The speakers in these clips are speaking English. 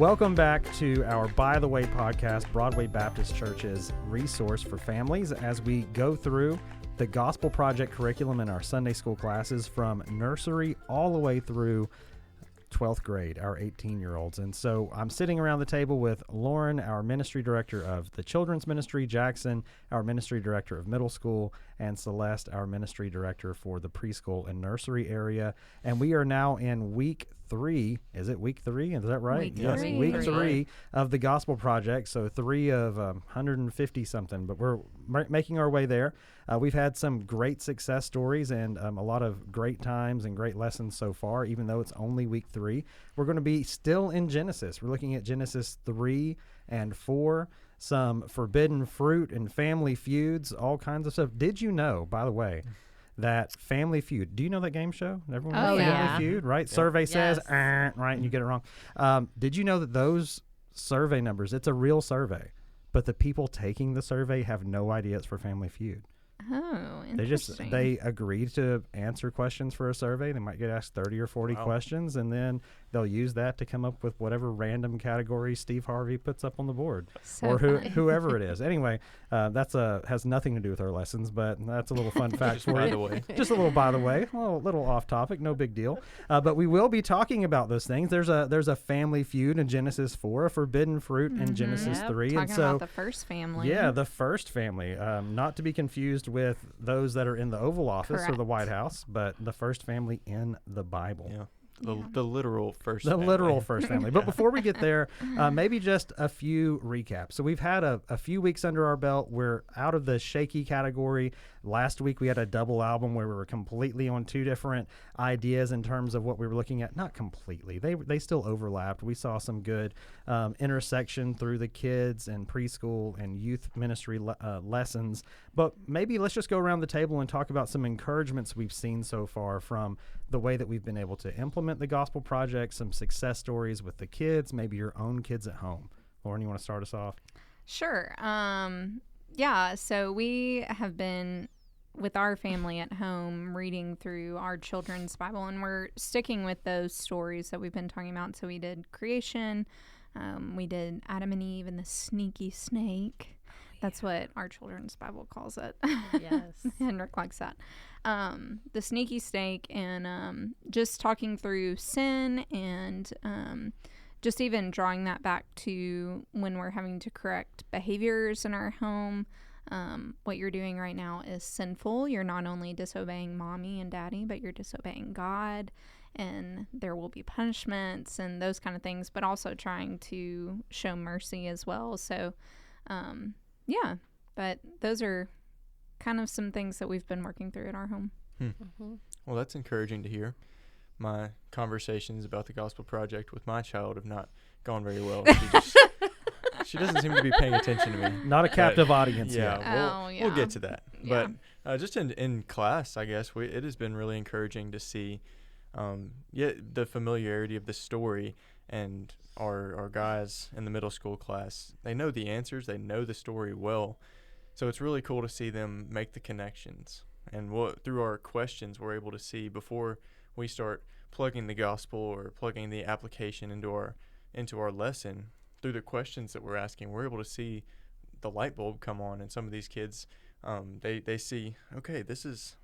Welcome back to our By the Way podcast, Broadway Baptist Church's resource for families as we go through the Gospel Project curriculum in our Sunday school classes from nursery all the way through 12th grade, our 18-year-olds. And so I'm sitting around the table with Lauren, our ministry director of the children's ministry, Jackson, our ministry director of middle school, and Celeste, our ministry director for the preschool and nursery area. And we are now in week 3. Is it week 3? Is that right? Yes, week 3 of the Gospel Project. So 3 of 150 something, but we're making our way there. We've had some great success stories and a lot of great times and great lessons so far, even though it's only week 3. We're going to be still in Genesis. We're looking at Genesis 3 and 4, some forbidden fruit and family feuds, all kinds of stuff. Did you know, by the way, that Family Feud, do you know that game show? Everyone knows Family Feud, right? Yep. Survey says, right, and you get it wrong. Did you know that those survey numbers, it's a real survey, but the people taking the survey have no idea it's for Family Feud? Oh, interesting. They agree to answer questions for a survey. They might get asked 30 or 40 questions, and then they'll use that to come up with whatever random category Steve Harvey puts up on the board, or whoever it is. Anyway, that's has nothing to do with our lessons, but that's a little fun fact for you. Just a little by the way, a little off topic, no big deal. But we will be talking about those things. There's a family feud in Genesis 4, a forbidden fruit in Genesis 3, talking about the first family. Yeah, the first family, not to be confused with those that are in the Oval Office or the White House, but the first family in the Bible. Yeah. The literal first family. The literal first family. But before we get there, maybe just a few recaps. So we've had a few weeks under our belt. We're out of the shaky category. Last week we had a double album where we were completely on 2 different ideas in terms of what we were looking at. Not completely. They still overlapped. We saw some good intersection through the kids and preschool and youth ministry lessons. But maybe let's just go around the table and talk about some encouragements we've seen so far from the way that we've been able to implement the Gospel Project, some success stories with the kids, maybe your own kids at home. Lauren, you want to start us off? Sure. Yeah, so we have been, with our family at home, reading through our children's Bible, and we're sticking with those stories that we've been talking about. So we did creation, we did Adam and Eve and the sneaky snake. That's what our children's Bible calls it. Yes. Henrik likes that. The sneaky snake, and just talking through sin, and just even drawing that back to when we're having to correct behaviors in our home. What you're doing right now is sinful. You're not only disobeying mommy and daddy, but you're disobeying God, and there will be punishments and those kind of things, but also trying to show mercy as well. So, yeah, but those are kind of some things that we've been working through in our home. Well, that's encouraging to hear. My conversations about the Gospel Project with my child have not gone very well. She doesn't seem to be paying attention to me. Not a captive audience yet. We'll get to that. Yeah. But just in class, I guess, it has been really encouraging to see the familiarity of the story. And our guys in the middle school class, they know the answers. They know the story well. So it's really cool to see them make the connections. And through our questions, we're able to see before we start plugging the gospel or plugging the application into our lesson. Through the questions that we're asking, we're able to see the light bulb come on. And some of these kids, they see, okay, this is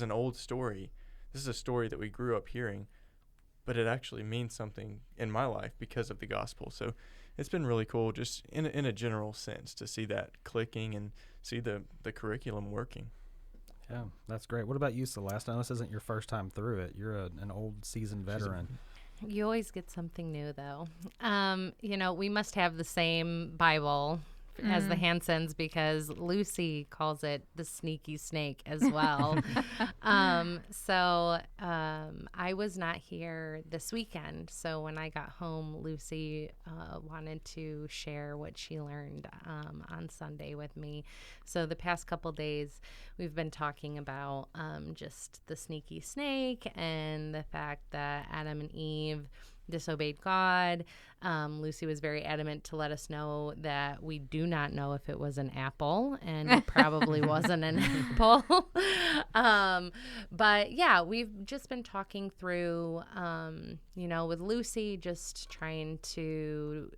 an old story. This is a story that we grew up hearing, but it actually means something in my life because of the gospel. So it's been really cool just in a general sense to see that clicking and see the curriculum working. Yeah, that's great. What about you, Celeste? Now, this isn't your first time through it. You're an old seasoned veteran. You always get something new, though. We must have the same Bible as the Hansons because Lucy calls it the sneaky snake as well. So I was not here this weekend. So when I got home, Lucy wanted to share what she learned on Sunday with me. So the past couple days, we've been talking about just the sneaky snake and the fact that Adam and Eve disobeyed God. Lucy was very adamant to let us know that we do not know if it was an apple, and it probably wasn't an apple. But yeah, we've just been talking through, with Lucy, just trying to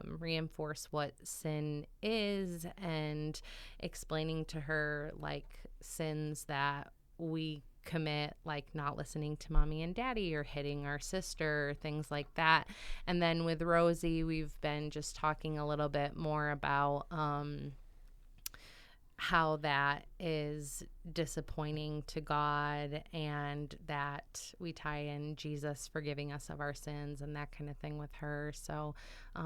reinforce what sin is and explaining to her like sins that we commit, like not listening to mommy and daddy or hitting our sister, things like that. And then with Rosie, we've been just talking a little bit more about how that is disappointing to God, and that we tie in Jesus forgiving us of our sins and that kind of thing with her. So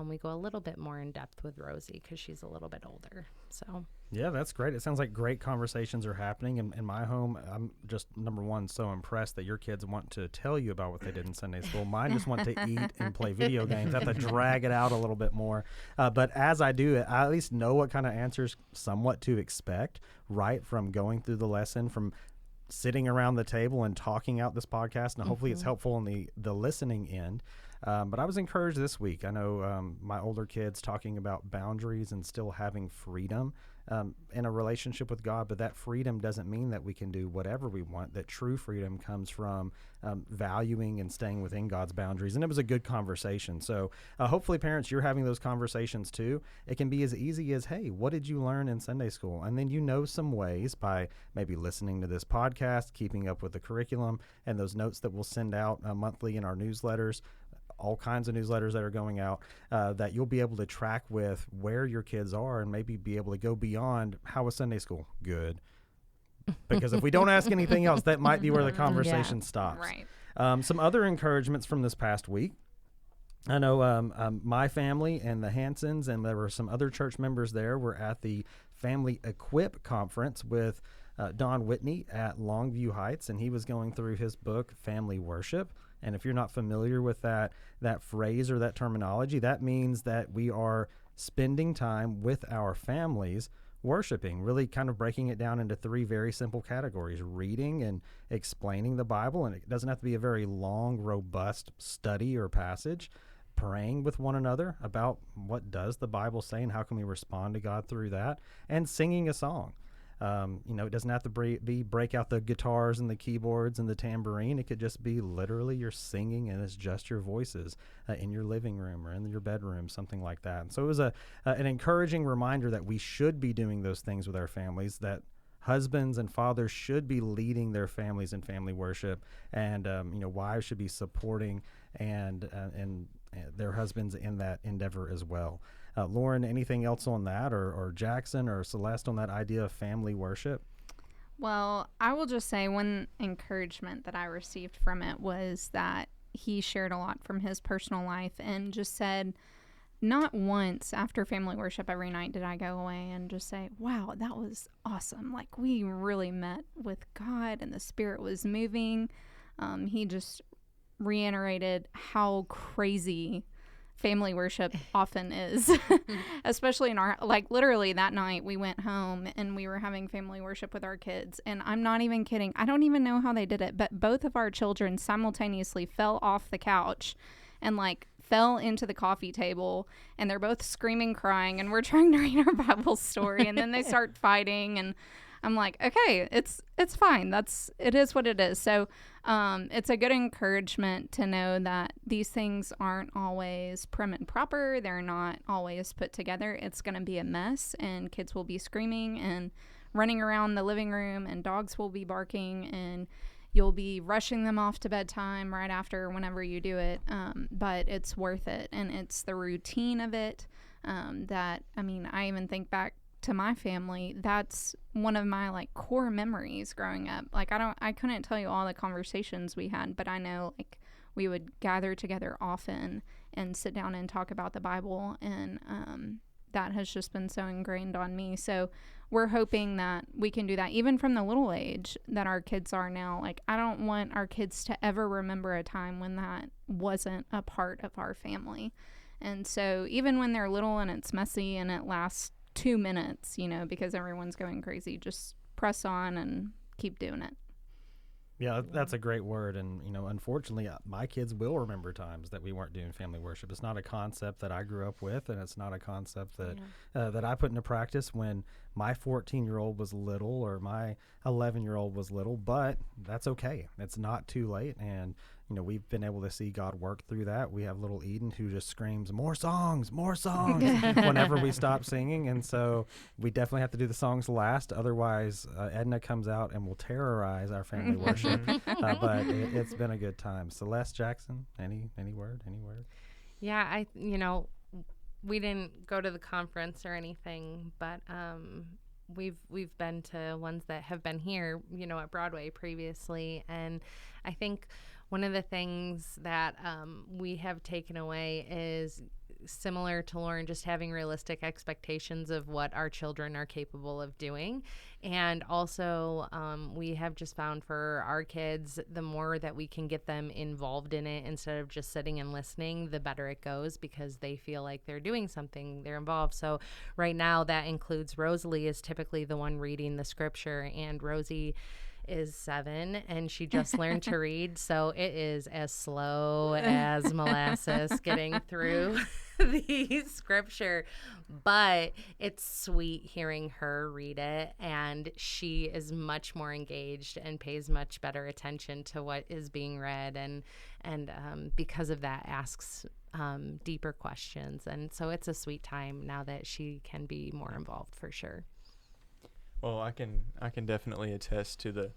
we go a little bit more in depth with Rosie because she's a little bit older. So yeah, that's great. It sounds like great conversations are happening in my home. I'm just, number one, so impressed that your kids want to tell you about what they did in Sunday school. Mine just want to eat and play video games. I have to drag it out a little bit more. But as I do it, I at least know what kind of answers somewhat to expect, right, from going through the lesson, from sitting around the table and talking out this podcast. And hopefully it's helpful in the listening end. But I was encouraged this week. I know my older kids talking about boundaries and still having freedom in a relationship with God, but that freedom doesn't mean that we can do whatever we want. That true freedom comes from valuing and staying within God's boundaries. And it was a good conversation. So hopefully, parents, you're having those conversations too. It can be as easy as, hey, what did you learn in Sunday school? And then some ways by maybe listening to this podcast, keeping up with the curriculum, and those notes that we'll send out monthly in our newsletters. All kinds of newsletters that are going out, that you'll be able to track with where your kids are and maybe be able to go beyond, how was Sunday school? Good. Because if we don't ask anything else, that might be where the conversation stops. Right. Some other encouragements from this past week. I know my family and the Hansons, and there were some other church members there, were at the Family Equip Conference with Don Whitney at Longview Heights, and he was going through his book, Family Worship. And if you're not familiar with that phrase or that terminology, that means that we are spending time with our families worshiping, really kind of breaking it down into three very simple categories: reading and explaining the Bible. And it doesn't have to be a very long, robust study or passage. Praying with one another about what does the Bible say and how can we respond to God through that, and singing a song. It doesn't have to break out the guitars and the keyboards and the tambourine. It could just be literally you're singing and it's just your voices in your living room or in your bedroom, something like that. And so it was an encouraging reminder that we should be doing those things with our families, that husbands and fathers should be leading their families in family worship, and wives should be supporting and their husbands in that endeavor as well. Lauren, anything else on that, or Jackson or Celeste on that idea of family worship? Well, I will just say one encouragement that I received from it was that he shared a lot from his personal life and just said, not once after family worship every night did I go away and just say, wow, that was awesome. Like, we really met with God and the Spirit was moving. He just reiterated how crazy family worship often is, especially in our, literally that night we went home and we were having family worship with our kids. And I'm not even kidding. I don't even know how they did it, but both of our children simultaneously fell off the couch and fell into the coffee table, and they're both screaming, crying, and we're trying to read our Bible story, and then they start fighting, and I'm like, okay, it's fine. It is what it is. So it's a good encouragement to know that these things aren't always prim and proper. They're not always put together. It's going to be a mess, and kids will be screaming and running around the living room, and dogs will be barking, and you'll be rushing them off to bedtime right after whenever you do it. But it's worth it, and it's the routine of it I even think back to my family. That's one of my core memories growing up. I couldn't tell you all the conversations we had, but I know we would gather together often and sit down and talk about the Bible, and that has just been so ingrained on me. So we're hoping that we can do that even from the little age that our kids are now. I don't want our kids to ever remember a time when that wasn't a part of our family. And so even when they're little and it's messy and it lasts 2 minutes, because everyone's going crazy, just press on and keep doing it. Yeah, that's a great word. And, unfortunately, my kids will remember times that we weren't doing family worship. It's not a concept that I grew up with, and it's not a concept that that I put into practice when my 14-year-old was little or my 11-year-old was little, but that's okay. It's not too late. And, we've been able to see God work through that. We have little Eden who just screams, more songs, whenever we stop singing. And so we definitely have to do the songs last. Otherwise, Edna comes out and will terrorize our family worship. But it's been a good time. Celeste, Jackson, any word? Yeah, we didn't go to the conference or anything, but we've been to ones that have been here, at Broadway previously. And I think one of the things that we have taken away is similar to Lauren, just having realistic expectations of what our children are capable of doing. And also, we have just found for our kids, the more that we can get them involved in it instead of just sitting and listening, the better it goes, because they feel like they're doing something, they're involved. So right now that includes Rosalie is typically the one reading the scripture, and Rosie is 7 and she just learned to read, so it is as slow as molasses getting through the scripture, but it's sweet hearing her read it, and she is much more engaged and pays much better attention to what is being read, and because of that asks deeper questions, and so it's a sweet time now that she can be more involved for sure. Well, I can definitely attest to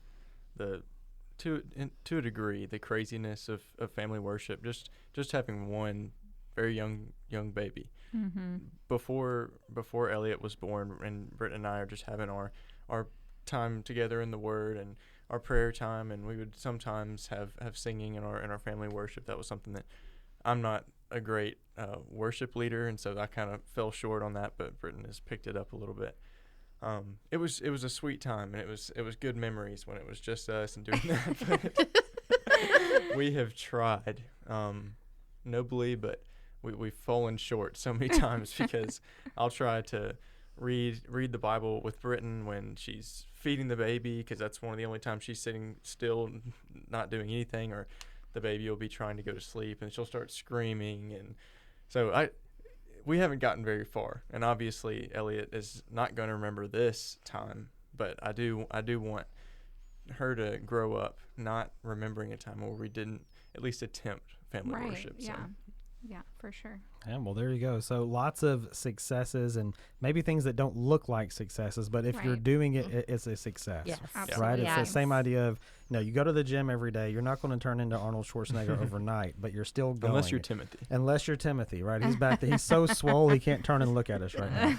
to a degree the craziness of family worship. Just having one very young baby. Mm-hmm. Before Elliot was born, and Britt and I are just having our time together in the Word and our prayer time, and we would sometimes have singing in our family worship. That was something that I'm not a great worship leader, and so I kind of fell short on that. But Britton has picked it up a little bit. It was a sweet time, and it was good memories when it was just us and doing that. But we have tried nobly, but we've fallen short so many times, because I'll try to read the Bible with Britton when she's feeding the baby, because that's one of the only times she's sitting still, not doing anything, or the baby will be trying to go to sleep and she'll start screaming, and so we haven't gotten very far, and obviously Elliot is not going to remember this time, but I do want her to grow up not remembering a time where we didn't at least attempt family worship. So. Yeah, for sure. Yeah, well, there you go. So lots of successes, and maybe things that don't look like successes, but if you're doing it, it's a success. Yes. Right? Yes. It's the same idea of, you go to the gym every day. You're not going to turn into Arnold Schwarzenegger overnight, but you're still going. Unless you're Timothy, right? He's back there. He's so swole he can't turn and look at us right now.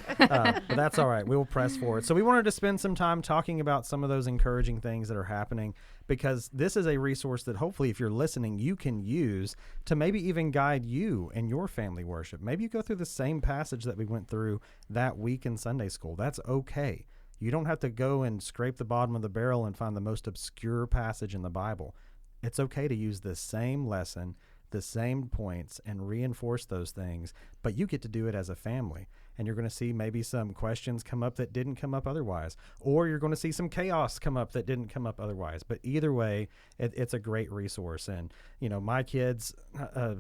But that's all right. We will press forward. So we wanted to spend some time talking about some of those encouraging things that are happening, because this is a resource that hopefully, if you're listening, you can use to maybe even guide you in your family worship. Maybe you go through the same passage that we went through that week in Sunday school. That's okay. You don't have to go and scrape the bottom of the barrel and find the most obscure passage in the Bible. It's okay to use the same lesson, the same points, and reinforce those things, but you get to do it as a family. And you're going to see maybe some questions come up that didn't come up otherwise, or you're going to see some chaos come up that didn't come up otherwise. But either way, it's a great resource. And, my kids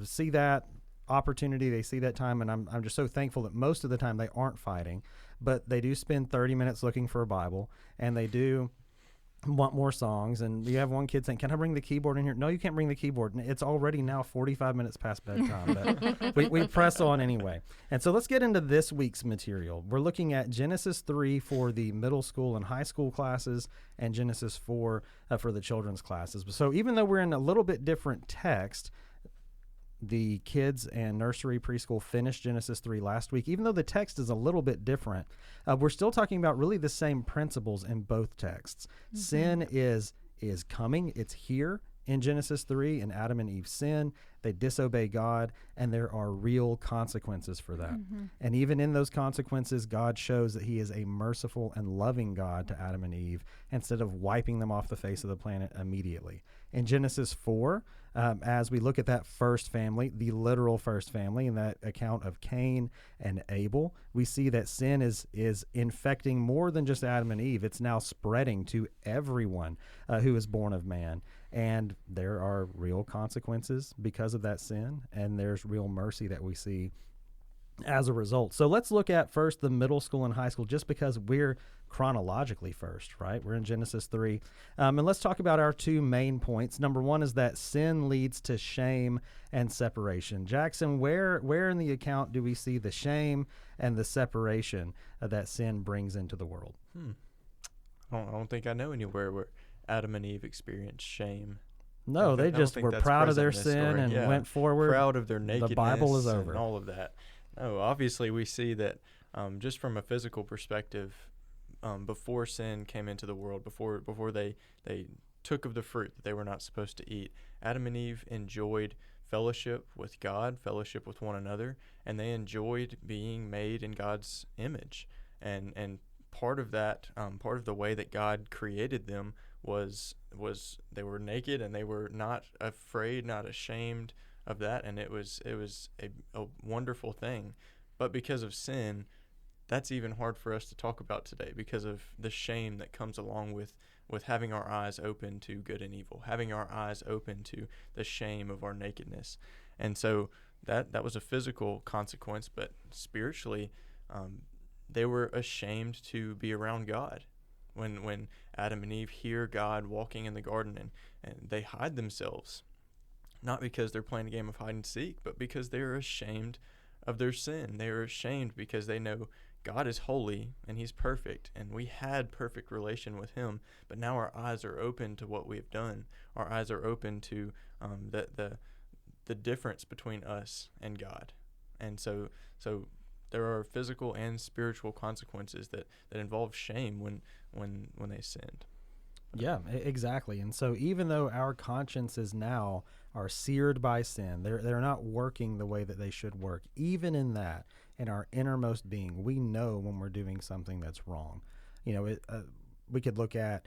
see that opportunity, they see that time, and I'm just so thankful that most of the time they aren't fighting, but they do spend 30 minutes looking for a Bible, and they do want more songs. And you have one kid saying, "Can I bring the keyboard in here?" No, you can't bring the keyboard. And it's already now 45 minutes past bedtime, but we press on anyway. And so let's get into this week's material. We're looking at Genesis 3 for the middle school and high school classes, and Genesis 4 for the children's classes. So even though we're in a little bit different text, the kids and nursery preschool finished Genesis 3 last week. Even though the text is a little bit different, we're still talking about really the same principles in both texts. Mm-hmm. Sin is coming. It's here in Genesis 3, and Adam and Eve sin. they disobey God, and there are real consequences for that. And even in those consequences, God shows that he is a merciful and loving God to Adam and Eve instead of wiping them off the face of the planet immediately. In Genesis 4, as we look at that first family, the literal first family, in that account of Cain and Abel, we see that sin is infecting more than just Adam and Eve. It's now spreading to everyone who is born of man. And there are real consequences because of that sin, and there's real mercy that we see as a result. So let's look at first the middle school and high school, just because we're chronologically first, right? We're in Genesis 3. And let's talk about our two main points. Number one is that sin leads to shame and separation. Jackson, where in the account do we see the shame and the separation that sin brings into the world? I don't think I know anywhere where Adam and Eve experienced shame. No, they just were proud of their sin and went forward. Proud of their nakedness. The Bible is over. And all of that. No, obviously we see that just from a physical perspective, before sin came into the world, before they took of the fruit that they were not supposed to eat, Adam and Eve enjoyed fellowship with God, fellowship with one another, and they enjoyed being made in God's image. And part of that, part of the way that God created them was they were naked, and they were not afraid, not ashamed of that, and it was a wonderful thing. But because of sin, that's even hard for us to talk about today, because of the shame that comes along with having our eyes open to good and evil, having our eyes open to the shame of our nakedness. And so that was a physical consequence, but spiritually, they were ashamed to be around God. When Adam and Eve hear God walking in the garden, and they hide themselves, not because they're playing a game of hide and seek, but because they're ashamed of their sin. They are ashamed because they know God is holy and he's perfect, and we had perfect relation with him, but now our eyes are open to what we've done. Our eyes are open to the difference between us and God. And so there are physical and spiritual consequences that involve shame when they sinned. Yeah, exactly. And so even though our consciences now are seared by sin, they're not working the way that they should work, even in that, in our innermost being, we know when we're doing something that's wrong. We could look at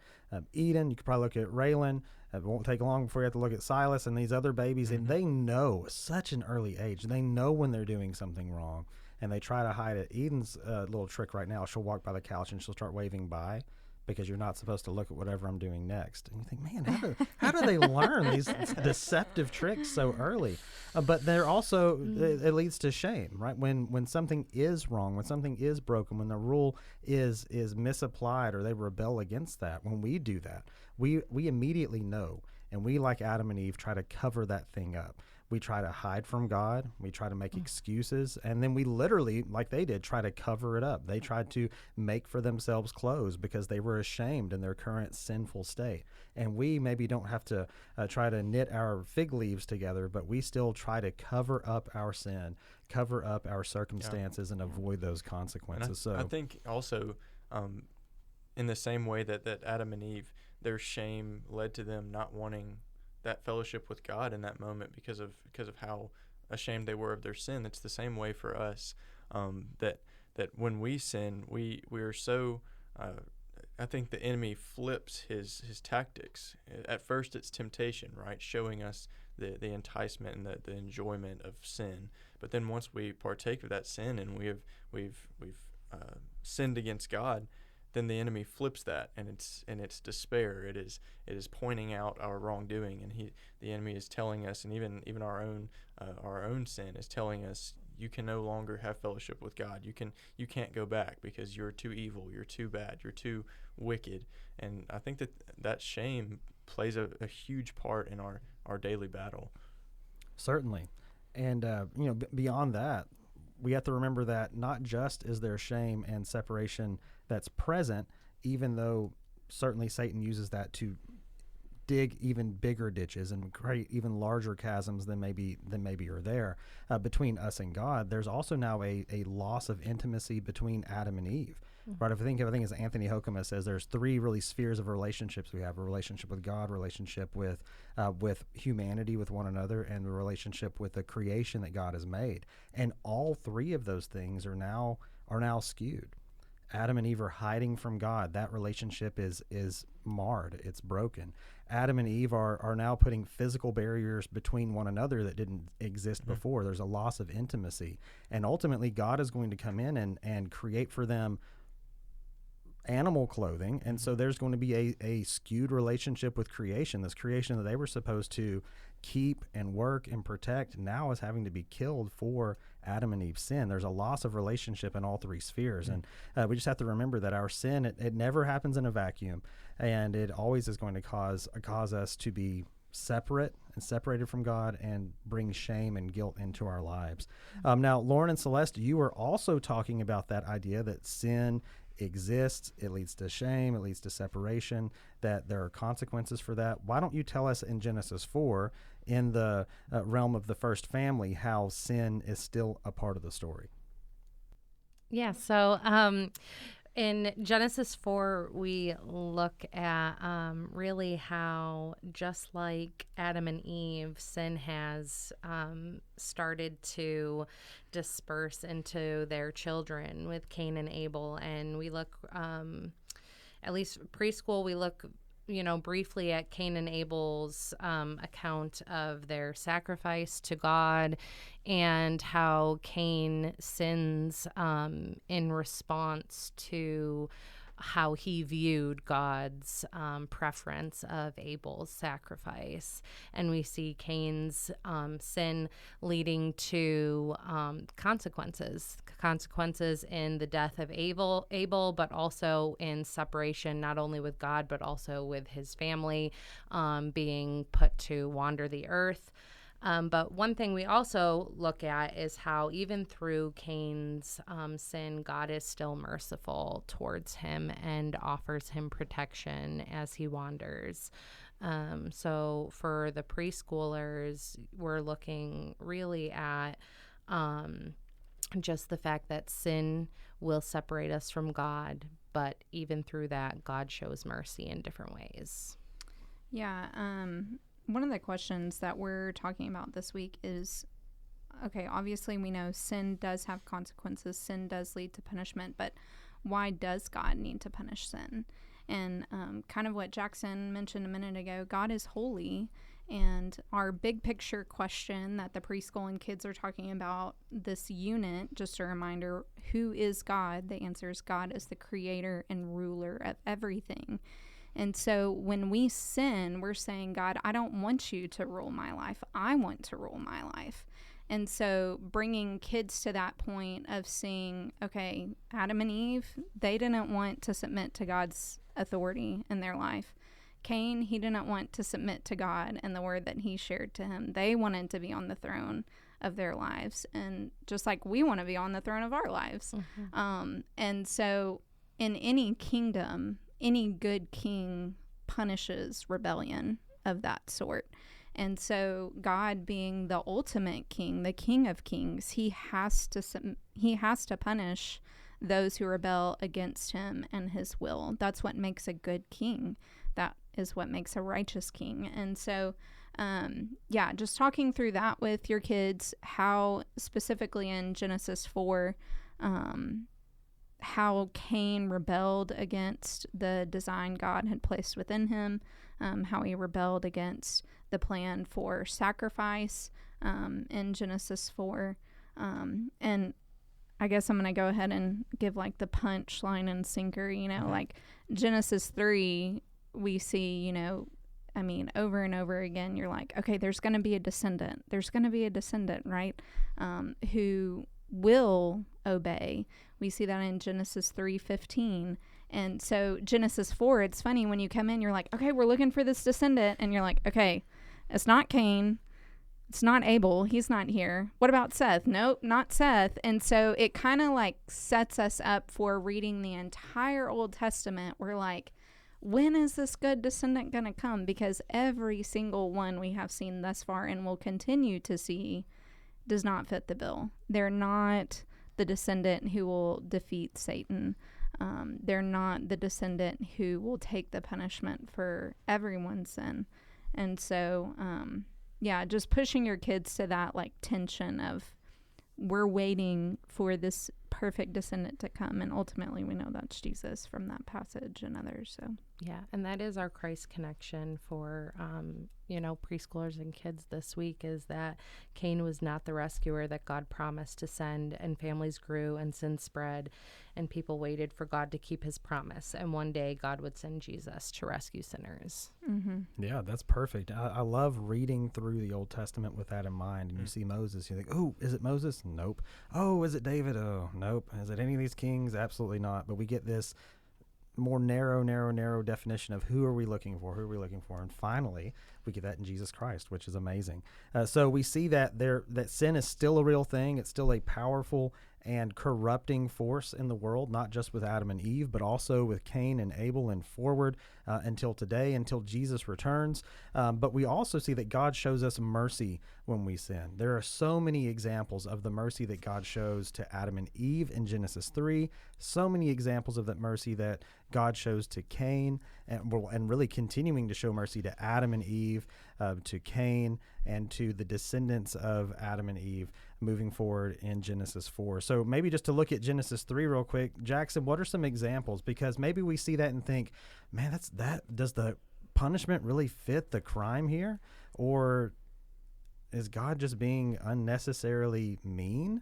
Eden. You could probably look at Raylan. It won't take long before you have to look at Silas and these other babies. And they know, such an early age, they know when they're doing something wrong, and they try to hide it. Eden's little trick right now, she'll walk by the couch and she'll start waving bye, because you're not supposed to look at whatever I'm doing next. And you think, man, how do they learn these deceptive tricks so early? But they're also, it leads to shame, right? When something is wrong, when something is broken, when the rule is misapplied, or they rebel against that, when we do that, we immediately know. And we, like Adam and Eve, try to cover that thing up. We try to hide from God. We try to make excuses. And then we literally, like they did, try to cover it up. They tried to make for themselves clothes because they were ashamed in their current sinful state. And we maybe don't have to try to knit our fig leaves together, but we still try to cover up our sin, cover up our circumstances, and avoid those consequences. I think also in the same way that Adam and Eve, their shame led to them not wanting that fellowship with God in that moment because of how ashamed they were of their sin. It's the same way for us, that when we sin, we are so I think the enemy flips his tactics. At first it's temptation, right, showing us the enticement and the enjoyment of sin. But then once we partake of that sin and we've sinned against God, then the enemy flips that, and it's despair. It is pointing out our wrongdoing, and the enemy is telling us, and even our own sin is telling us, you can no longer have fellowship with God. You can't go back because you're too evil, you're too bad, you're too wicked. And I think that shame plays a huge part in our daily battle. Certainly. And beyond that, we have to remember that not just is there shame and separation that's present, even though certainly Satan uses that to dig even bigger ditches and create even larger chasms than maybe are there between us and God. There's also now a loss of intimacy between Adam and Eve. Right? I think as Anthony Hoekema says, there's three really spheres of relationships we have: a relationship with God, relationship with humanity, with one another, and the relationship with the creation that God has made. And all three of those things are now skewed. Adam and Eve are hiding from God. That relationship is marred. It's broken. Adam and Eve are now putting physical barriers between one another that didn't exist before. There's a loss of intimacy. And ultimately, God is going to come in and create for them animal clothing, and so there's going to be a skewed relationship with creation. This creation that they were supposed to keep and work and protect now is having to be killed for Adam and Eve's sin. There's a loss of relationship in all three spheres, and we just have to remember that our sin, it never happens in a vacuum, and it always is going to cause us to be separated from God and bring shame and guilt into our lives. Now, Lauren and Celeste, you were also talking about that idea that sin exists, it leads to shame, it leads to separation, that there are consequences for that. Why don't you tell us in Genesis 4, in the realm of the first family, how sin is still a part of the story? Yeah, so in Genesis 4, we look at really how, just like Adam and Eve, sin has started to disperse into their children with Cain and Abel. And we look, at least preschool, we look briefly at Cain and Abel's account of their sacrifice to God, and how Cain sins in response to how he viewed God's preference of Abel's sacrifice. And we see Cain's sin leading to consequences in the death of Abel, but also in separation, not only with God, but also with his family, being put to wander the earth. But one thing we also look at is how even through Cain's sin, God is still merciful towards him and offers him protection as he wanders. So for the preschoolers, we're looking really at just the fact that sin will separate us from God, but even through that, God shows mercy in different ways. Yeah, one of the questions that we're talking about this week is, okay, obviously we know sin does have consequences. Sin does lead to punishment, but why does God need to punish sin? And kind of what Jackson mentioned a minute ago, God is holy. And our big picture question that the preschool and kids are talking about this unit, just a reminder, who is God? The answer is God is the creator and ruler of everything. And so when we sin, we're saying, God, I don't want you to rule my life. I want to rule my life. And so bringing kids to that point of seeing, okay, Adam and Eve, they didn't want to submit to God's authority in their life. Cain, he didn't want to submit to God and the word that he shared to him. They wanted to be on the throne of their lives. And just like we want to be on the throne of our lives. Mm-hmm. And so in any kingdom, any good king punishes rebellion of that sort. And so God, being the ultimate king, the King of Kings, he has to punish those who rebel against him and his will. That's what makes a good king. That is what makes a righteous king. And so just talking through that with your kids, how specifically in Genesis 4, how Cain rebelled against the design God had placed within him, how he rebelled against the plan for sacrifice in Genesis 4. And I guess I'm going to go ahead and give like the punch, line, and sinker, like Genesis 3, we see, over and over again, you're like, okay, there's going to be a descendant. There's going to be a descendant, right, who will obey. We see that in Genesis 3:15. And so Genesis 4, it's funny when you come in, you're like, okay, we're looking for this descendant. And you're like, okay, it's not Cain. It's not Abel. He's not here. What about Seth? Nope, not Seth. And so it kind of like sets us up for reading the entire Old Testament. We're like, when is this good descendant going to come? Because every single one we have seen thus far and will continue to see does not fit the bill. They're not the descendant who will defeat Satan. They're not the descendant who will take the punishment for everyone's sin. And so, just pushing your kids to that like tension of we're waiting for this perfect descendant to come. And ultimately we know that's Jesus from that passage and others. So yeah, and that is our Christ connection for, preschoolers and kids this week, is that Cain was not the rescuer that God promised to send, and families grew and sin spread, and people waited for God to keep his promise. And one day God would send Jesus to rescue sinners. Mm-hmm. Yeah, that's perfect. I love reading through the Old Testament with that in mind. And you see Moses, you think, oh, is it Moses? Nope. Oh, is it David? Oh, nope. Is it any of these kings? Absolutely not. But we get this more narrow definition of who are we looking for? And finally, we get that in Jesus Christ, which is amazing. So we see that that sin is still a real thing. It's still a powerful and corrupting force in the world, not just with Adam and Eve, but also with Cain and Abel and forward until today, until Jesus returns. But we also see that God shows us mercy when we sin. There are so many examples of the mercy that God shows to Adam and Eve in Genesis 3, so many examples of that mercy that God shows to Cain, and really continuing to show mercy to Adam and Eve, to Cain, and to the descendants of Adam and Eve moving forward in Genesis 4. So maybe just to look at Genesis 3 real quick, Jackson, what are some examples? Because maybe we see that and think, man, does the punishment really fit the crime here? Or is God just being unnecessarily mean?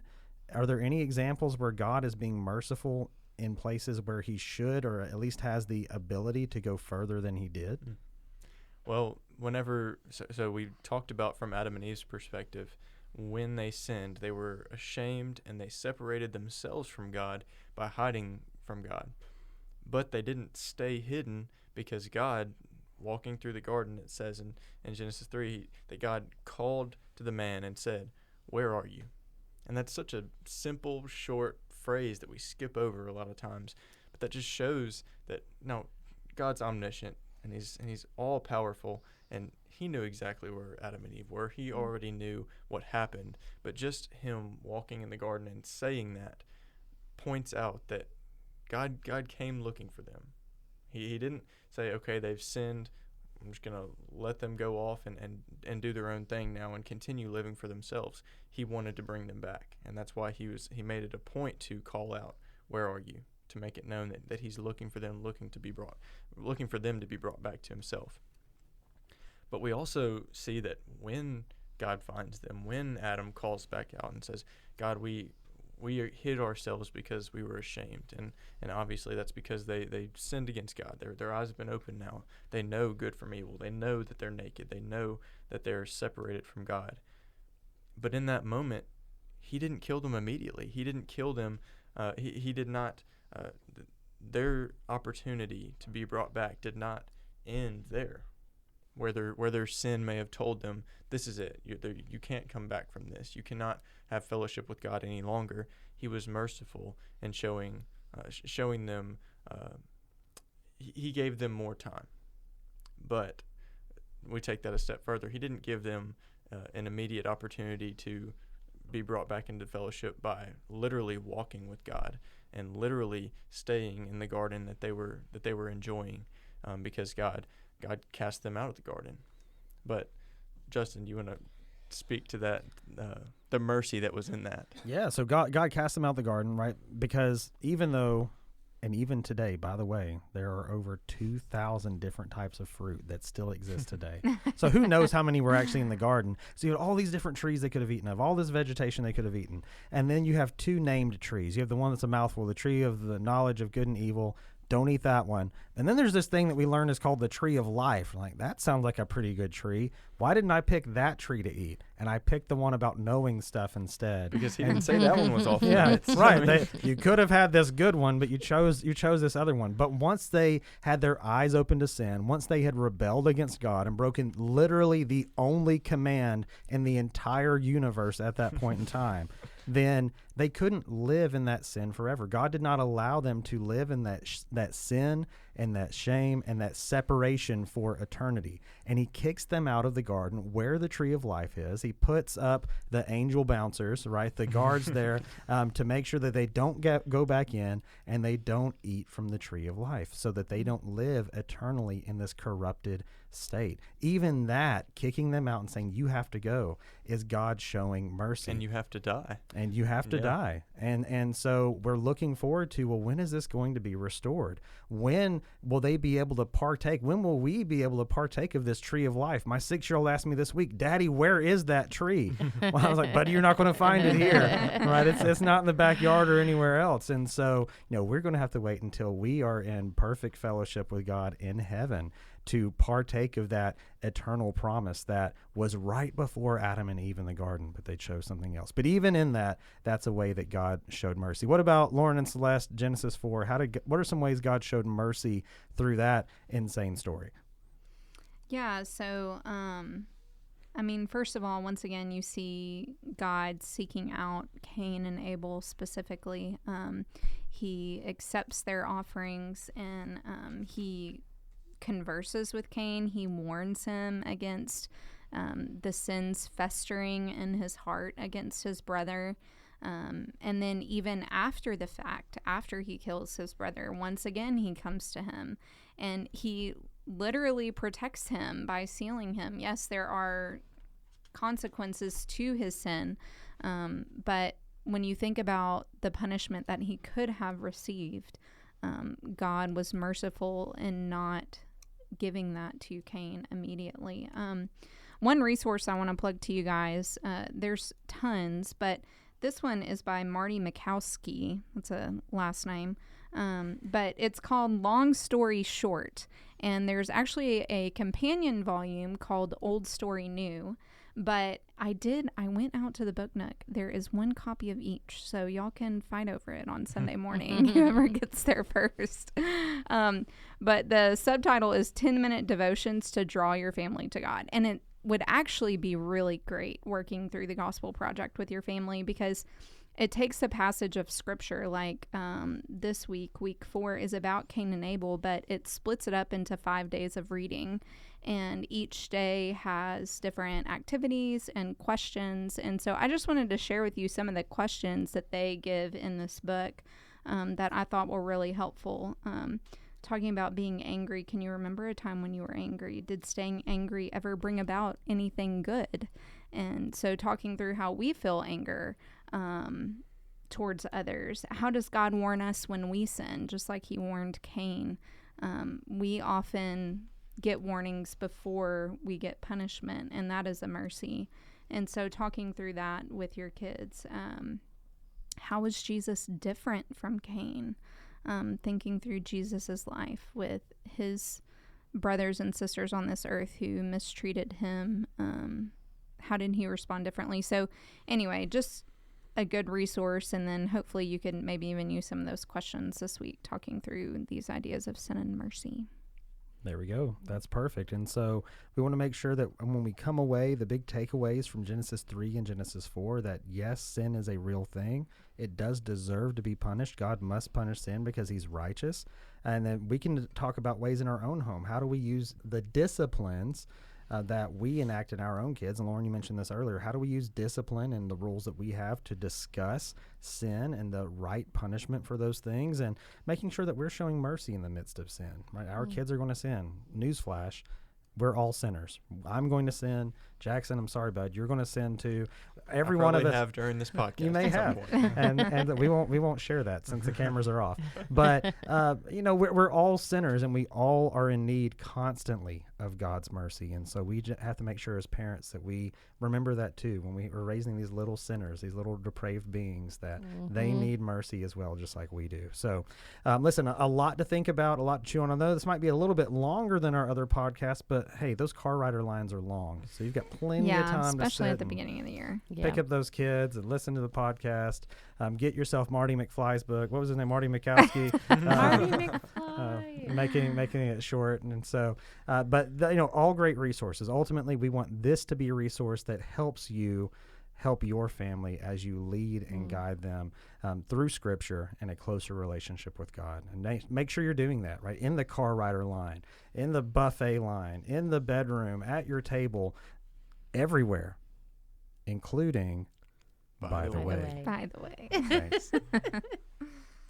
Are there any examples where God is being merciful in places where he should, or at least has the ability to go further than he did? Well, so we talked about from Adam and Eve's perspective, when they sinned, they were ashamed and they separated themselves from God by hiding from God. But they didn't stay hidden, because God, walking through the garden, it says in Genesis 3, that God called to the man and said, "Where are you?" And that's such a simple, short phrase that we skip over a lot of times. But that just shows that, no, God's omniscient, and he's all powerful, and he knew exactly where Adam and Eve were. He already knew what happened. But just him walking in the garden and saying that points out that God came looking for them. He didn't say, okay, they've sinned, I'm just going to let them go off and do their own thing now and continue living for themselves. He wanted to bring them back. And that's why he made it a point to call out, "Where are you?" to make it known that he's looking for them, looking for them to be brought back to himself. But we also see that when God finds them, when Adam calls back out and says, "God, we hid ourselves because we were ashamed," and obviously that's because they sinned against God. Their eyes have been opened now. They know good from evil. They know that they're naked. They know that they're separated from God. But in that moment, he didn't kill them immediately. He didn't kill them. He did not. Their opportunity to be brought back did not end there. Where their sin may have told them, this is it, you can't come back from this, you cannot have fellowship with God any longer. He was merciful in showing them, he gave them more time. But we take that a step further. He didn't give them an immediate opportunity to be brought back into fellowship by literally walking with God and literally staying in the garden that they were enjoying, because God cast them out of the garden. But Justin, do you want to speak to that, the mercy that was in that? Yeah, so God cast them out of the garden, right? Because even though, and even today, by the way, there are over 2,000 different types of fruit that still exist today. So who knows how many were actually in the garden. So you had all these different trees they could have eaten of, all this vegetation they could have eaten. And then you have two named trees. You have the one that's a mouthful, the tree of the knowledge of good and evil. Don't eat that one. And then there's this thing that we learn is called the tree of life. Like, that sounds like a pretty good tree. Why didn't I pick that tree to eat? And I picked the one about knowing stuff instead. Because he didn't say that one was off limits. Yeah, right. You could have had this good one, but you chose this other one. But once they had their eyes open to sin, once they had rebelled against God and broken literally the only command in the entire universe at that point in time, then they couldn't live in that sin forever. God did not allow them to live in that sin and that shame and that separation for eternity. And he kicks them out of the garden where the tree of life is. He puts up the angel bouncers, right, the guards there, to make sure that they don't go back in and they don't eat from the tree of life, so that they don't live eternally in this corrupted state. Even that, kicking them out and saying, you have to go, is God showing mercy. And you have to die. And you have to die. And so we're looking forward to, well, when is this going to be restored? When will they be able to partake? When will we be able to partake of this tree of life? My 6-year-old asked me this week, Daddy, where is that tree? Well, I was like, buddy, you're not going to find it here, right? It's not in the backyard or anywhere else. And so, we're going to have to wait until we are in perfect fellowship with God in heaven to partake of that eternal promise that was right before Adam and Eve in the garden, but they chose something else. But even in that, that's a way that God showed mercy. What about Lauren and Celeste, Genesis 4? What are some ways God showed mercy through that insane story? Yeah, so, first of all, once again, you see God seeking out Cain and Abel specifically. He accepts their offerings, and he converses with Cain. He warns him against the sins festering in his heart against his brother. And then even after the fact, after he kills his brother, once again he comes to him, and he literally protects him by sealing him. Yes, there are consequences to his sin, but when you think about the punishment that he could have received, God was merciful in not giving that to Cain immediately. One resource I want to plug to you guys, there's tons, but this one is by Marty Mikowski. That's a last name. But it's called Long Story Short. And there's actually a companion volume called Old Story New. But I went out to the Book Nook. There is one copy of each, so y'all can fight over it on Sunday morning, whoever gets there first. But the subtitle is 10-Minute Devotions to Draw Your Family to God. And it would actually be really great working through the Gospel Project with your family, because it takes a passage of scripture like this week 4 is about Cain and Abel, but it splits it up into 5 days of reading. And each day has different activities and questions. And so I just wanted to share with you some of the questions that they give in this book that I thought were really helpful. Talking about being angry, can you remember a time when you were angry? Did staying angry ever bring about anything good? And so talking through how we feel anger towards others. How does God warn us when we sin? Just like he warned Cain. We often get warnings before we get punishment, and that is a mercy. And so talking through that with your kids. How was Jesus different from Cain? Thinking through Jesus's life with his brothers and sisters on this earth who mistreated him. How did he respond differently? So anyway, just a good resource, and then hopefully you can maybe even use some of those questions this week talking through these ideas of sin and mercy. There we go. That's perfect. And so we want to make sure that when we come away, the big takeaways from Genesis 3 and Genesis 4, that yes, sin is a real thing. It does deserve to be punished. God must punish sin because he's righteous. And then we can talk about ways in our own home. How do we use the disciplines that we enact in our own kids? And Lauren, you mentioned this earlier. How do we use discipline and the rules that we have to discuss sin and the right punishment for those things, and making sure that we're showing mercy in the midst of sin, right? Our kids are going to sin. Newsflash, we're all sinners. I'm going to sin. Jackson, I'm sorry, bud. You're going to sin too. Every one of us have during this podcast. You may have, and we won't share that since the cameras are off. But we're all sinners, and we all are in need constantly of God's mercy. And so we have to make sure as parents that we remember that too when we are raising these little sinners, these little depraved beings, that they need mercy as well, just like we do. So, listen, a lot to think about, a lot to chew on. Although this might be a little bit longer than our other podcasts, but hey, those car rider lines are long, so you've got plenty of time, especially at the beginning of the year. Pick up those kids and listen to the podcast. Get yourself Marty McFly's book. What was his name? Marty Mikowski. Marty McFly. Making it short, and so, but all great resources. Ultimately, we want this to be a resource that helps you help your family as you lead and guide them through Scripture and a closer relationship with God. And make sure you're doing that, right? In the car rider line, in the buffet line, in the bedroom, at your table, everywhere, including by the way. By the way. Thanks.